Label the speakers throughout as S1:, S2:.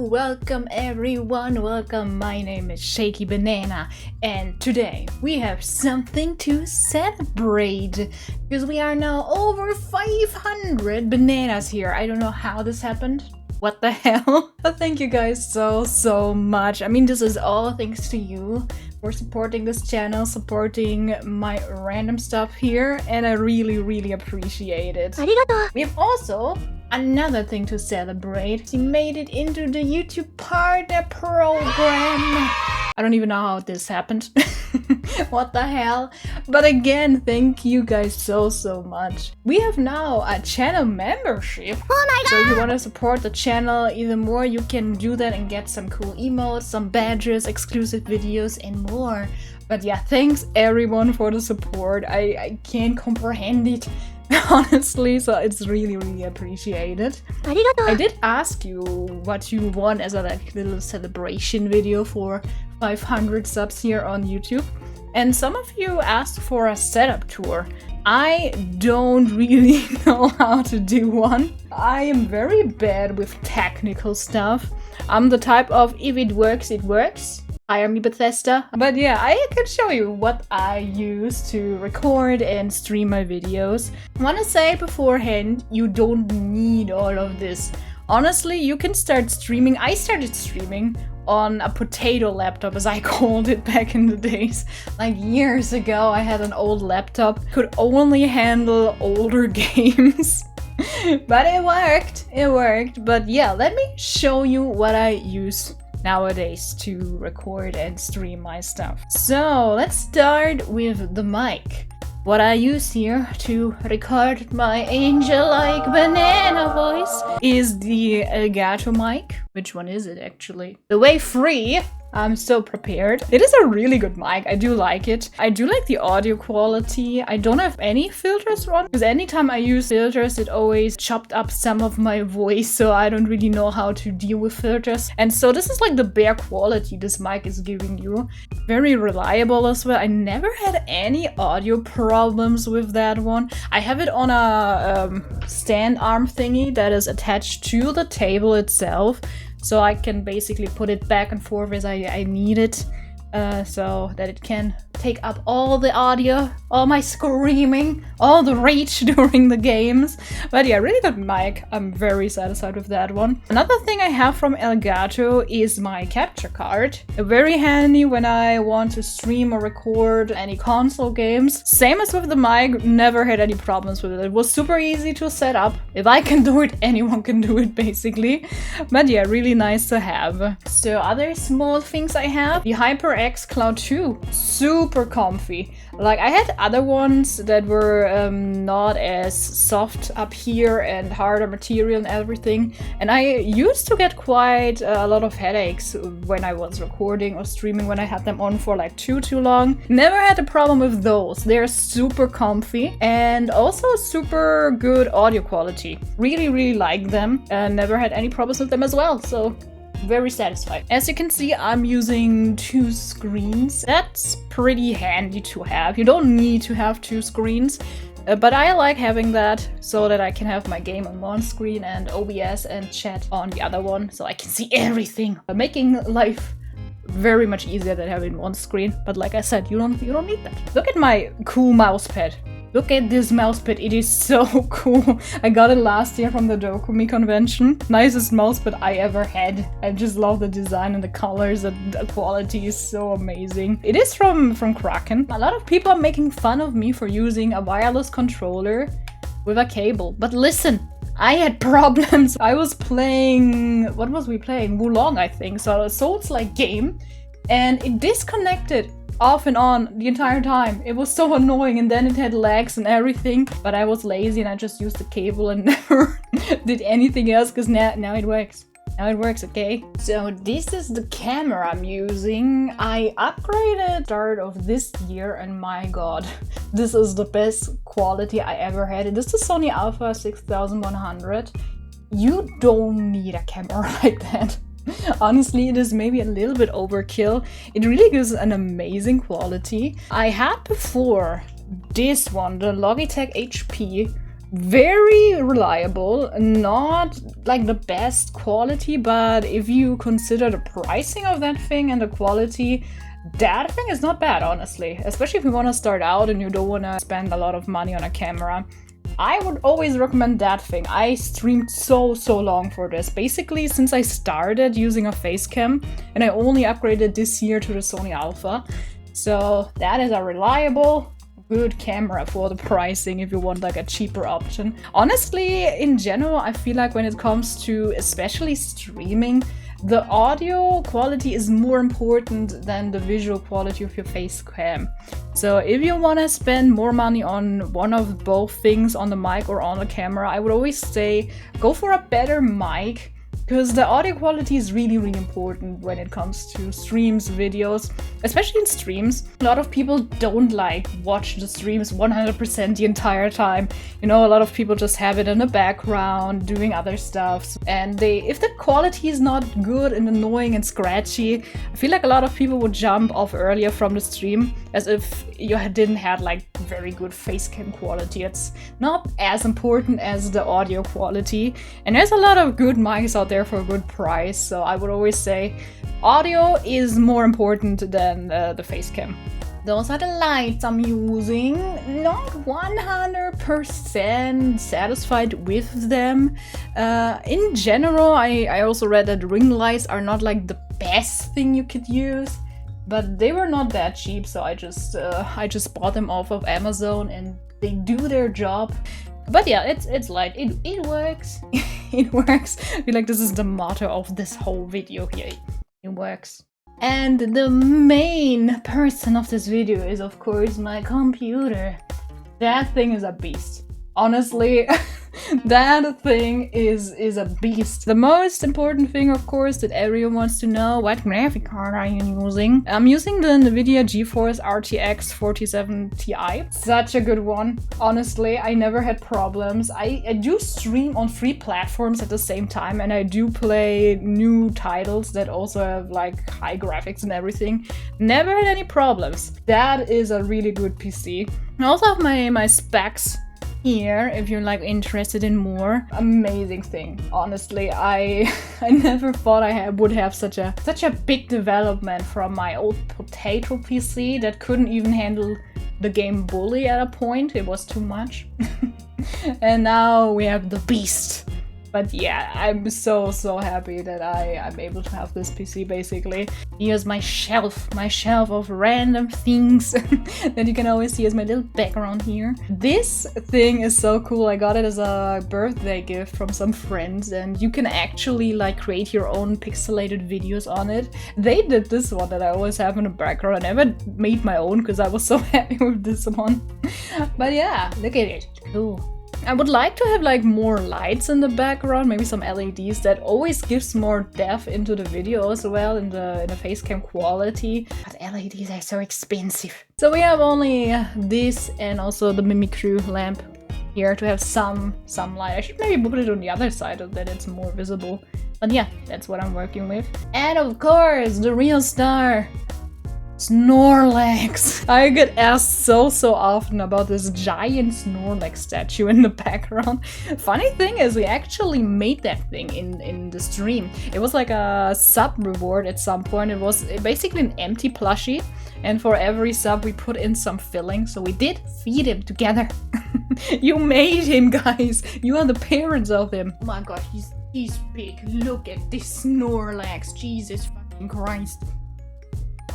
S1: welcome everyone, welcome. My name is Shaky Banana and today we have something to celebrate because we are now over 500 bananas here. I don't know how this happened. What the hell? But thank you guys so much. I mean, this is all thanks to you for supporting this channel, supporting my random stuff here, and I really appreciate it. We have also another thing to celebrate. We made it into the YouTube Partner Program. I don't even know how this happened. What the hell? But again, thank you guys so much. We have now a channel membership. Oh my god! So if you want to support the channel even more, you can do that and get some cool emotes, some badges, exclusive videos, and more. But yeah, thanks everyone for the support. I can't comprehend it. Honestly, so it's really appreciated. I did ask you what you want as a little celebration video for 500 subs here on YouTube, and some of you asked for a setup tour. I don't really know how to do one. I am very bad with technical stuff. I'm the type of if it works, it works. Hire me, Bethesda. But yeah, I can show you what I use to record and stream my videos. I want to say beforehand, you don't need all of this. Honestly, you can start streaming. I started streaming on a potato laptop, as I called it back in the days. Like years ago, I had an old laptop, could only handle older games. But it worked. But yeah, let me show you what I use nowadays to record and stream my stuff. So let's start with the mic. What I use here to record my angel-like banana voice is the Elgato mic. Which one is it actually? The Wave 3. I'm so prepared. It is a really good mic. I do like it. I do like the audio quality. I don't have any filters on because anytime I use filters, it always chopped up some of my voice, so I don't really know how to deal with filters. And so this is like the bare quality this mic is giving you. Very reliable as well. I never had any audio problems with that one. I have it on a stand arm thingy that is attached to the table itself. So I can basically put it back and forth as I need it, so that it can take up all the audio, all my screaming, all the rage during the games. But yeah, really good mic. I'm very satisfied with that one. Another thing I have from Elgato is my capture card. Very handy when I want to stream or record any console games. Same as with the mic, never had any problems with it. It was super easy to set up. If I can do it, anyone can do it basically. But yeah, really nice to have. So other small things I have, the HyperX Cloud 2. Super comfy. Like I had other ones that were not as soft up here and harder material and everything, and I used to get quite a lot of headaches when I was recording or streaming when I had them on for like too long. Never had a problem with those. They're super comfy and also super good audio quality. Really like them and never had any problems with them as well, so very satisfied. As you can see, I'm using 2 screens. That's pretty handy to have. You don't need to have 2 screens, but I like having that so that I can have my game on one screen and OBS and chat on the other one, so I can see everything. Making life very much easier than having one screen. But like I said, you don't need that. Look at my cool mouse pad. Look at this mousepad, it is so cool. I got it last year from the Dokumi convention. Nicest mousepad I ever had. I just love the design and the colors and the quality is so amazing. It is from Kraken. A lot of people are making fun of me for using a wireless controller with a cable. But listen, I had problems. I was playing, what was we playing? Wulong, I think. So a Souls-like game, and it disconnected off and on the entire time. It was so annoying, and then it had lags and everything, but I was lazy and I just used the cable and never did anything else because now it works. Now it works, okay? So this is the camera I'm using. I upgraded start of this year and my god, this is the best quality I ever had. This is Sony Alpha 6100. You don't need a camera like that. Honestly, it is maybe a little bit overkill. It really gives an amazing quality. I had before this one, the Logitech HP very reliable, not like the best quality, but if you consider the pricing of that thing and the quality, that thing is not bad, honestly. Especially if you want to start out and you don't want to spend a lot of money on a camera. I would always recommend that thing. I streamed so long for this. Basically, since I started using a face cam, and I only upgraded this year to the Sony Alpha. So that is a reliable, good camera for the pricing if you want like a cheaper option. Honestly, in general, I feel like when it comes to especially streaming, the audio quality is more important than the visual quality of your face cam. So if you want to spend more money on one of both things, on the mic or on the camera, I would always say go for a better mic, because the audio quality is really important when it comes to streams, videos, especially in streams. A lot of people don't like watch the streams 100% the entire time. You know, a lot of people just have it in the background doing other stuff. And if the quality is not good and annoying and scratchy, I feel like a lot of people would jump off earlier from the stream, as if you didn't have like very good face cam quality. It's not as important as the audio quality. And there's a lot of good mics out there for a good price, so I would always say audio is more important than the face cam. Those are the lights I'm using. Not 100% satisfied with them. In general, I also read that ring lights are not like the best thing you could use, but they were not that cheap, so I just bought them off of Amazon, and they do their job. But yeah, it's light. It works. It works. I feel like this is the motto of this whole video here. It works. And the main person of this video is, of course, my computer. That thing is a beast. Honestly, that thing is a beast. The most important thing, of course, that everyone wants to know, what graphic card are you using? I'm using the NVIDIA GeForce RTX 47 Ti. Such a good one. Honestly, I never had problems. I do stream on 3 platforms at the same time, and I do play new titles that also have like high graphics and everything. Never had any problems. That is a really good PC. I also have my specs here if you're like interested in more. Amazing thing. Honestly, I never thought I would have such a big development from my old potato PC that couldn't even handle the game Bully at a point. It was too much. And now we have the beast. But yeah, I'm so happy that I'm able to have this PC basically. Here's my shelf of random things that you can always see as my little background here. This thing is so cool. I got it as a birthday gift from some friends, and you can actually like create your own pixelated videos on it. They did this one that I always have in the background. I never made my own because I was so happy with this one. But yeah, look at it. Cool. I would like to have like more lights in the background, maybe some LEDs. That always gives more depth into the video as well, in the face cam quality. But LEDs are so expensive. So we have only this and also the Mimikyu lamp here to have some light. I should maybe put it on the other side so that it's more visible. But yeah, that's what I'm working with. And of course, the real star, Snorlax. I get asked so often about this giant Snorlax statue in the background. Funny thing is, we actually made that thing in the stream. It was like a sub reward at some point. It was basically an empty plushie, and for every sub we put in some filling, so we did feed him together. You made him, guys. You are the parents of him. Oh my god, he's big. Look at this Snorlax. Jesus fucking Christ.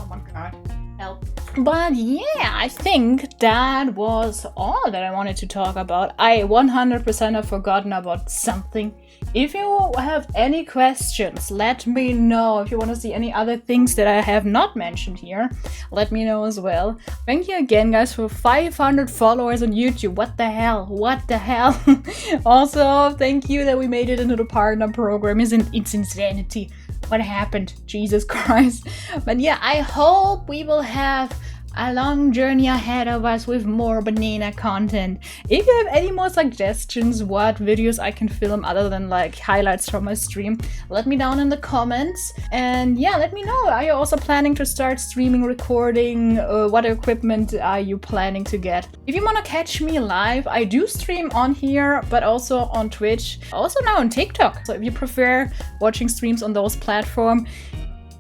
S1: Oh my god, help. But yeah, I think that was all that I wanted to talk about. I 100% have forgotten about something. If you have any questions, let me know. If you want to see any other things that I have not mentioned here, let me know as well. Thank you again, guys, for 500 followers on YouTube. What the hell? What the hell? Also, thank you that we made it into the partner program. It's insanity. What happened? Jesus Christ. But yeah, I hope we will have a long journey ahead of us with more banana content. If you have any more suggestions what videos I can film other than like highlights from my stream, let me down in the comments. And yeah, let me know, are you also planning to start streaming, recording? What equipment are you planning to get? If you want to catch me live, I do stream on here, but also on Twitch, also now on TikTok. So if you prefer watching streams on those platforms,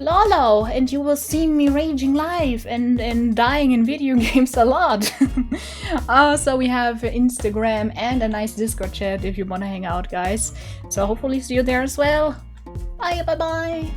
S1: Lolo, and you will see me raging live and dying in video games a lot. So we have Instagram and a nice Discord chat if you want to hang out, guys. So hopefully see you there as well. Bye, bye, bye.